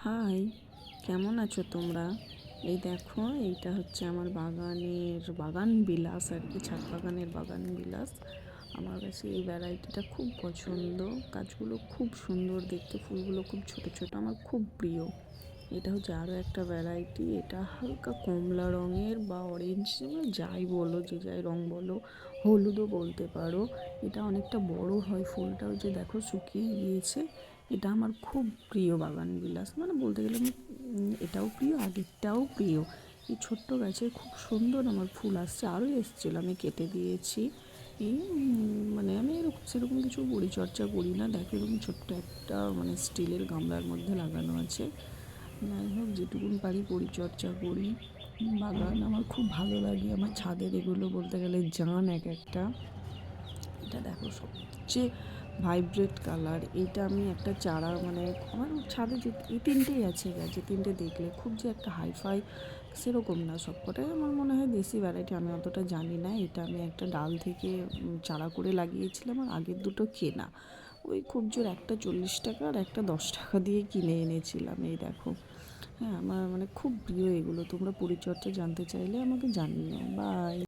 High, কেমন আছো তোমরা? এই দেখো, এইটা হচ্ছে আমার বাগান বিলাস আর কি, ছাদ বাগানের বাগান বিলাস। আমার কাছে এই ভ্যারাইটিটা খুব পছন্দ। গাছগুলো খুব সুন্দর দেখতে, ফুলগুলো খুব ছোট ছোট, আমার খুব প্রিয়। এটা হচ্ছে আরও একটা ভ্যারাইটি। এটা হালকা কমলা রঙের বা অরেঞ্জ, যাই বলো, যে যাই রঙ বলো, হলুদও বলতে পারো। এটা অনেকটা বড় হয়, ফুলটাও যে দেখো শুকিয়ে গিয়েছে। এটা আমার খুব প্রিয় বাগান বিলাস, মানে বলতে গেলে এটাও প্রিয়, আগেরটাও প্রিয়। এই ছোট্ট গাছে খুব সুন্দর আমার ফুল আসছে, আরও এসেছিলো, আমি কেটে দিয়েছি। এই মানে আমি এরকম সেরকম কিছু পরিচর্যা করি না। দেখো এরকম ছোট্ট একটা মানে স্টিলের গামলার মধ্যে লাগানো আছে। যাই হোক, যেটুকুন পারি পরিচর্যা করি। বাগান আমার খুব ভালো লাগে। আমার ছাদের এগুলো বলতে গেলে জান এক একটা। এটা দেখো সবচেয়ে ভাইব্রেট কালার। এইটা আমি একটা চারা, মানে আমার ছাদে যে এই তিনটেই আছে গাছ, যে তিনটে দেখলে খুব যে একটা হাইফাই সেরকম না, সবকটাই আমার মনে হয় দেশি ভ্যারাইটি, আমি অতটা জানি না। এটা আমি একটা ডাল থেকে চারা করে লাগিয়েছিলাম, আর আগের দুটো কেনা। ওই খুব জোর একটা 40 টাকা আর একটা 10 টাকা দিয়ে কিনে এনেছিলাম। এই দেখো, হ্যাঁ, আমার মানে খুব প্রিয় এগুলো। তোমরা পরিচর্যা জানতে চাইলে আমাকে জানিও। বাই।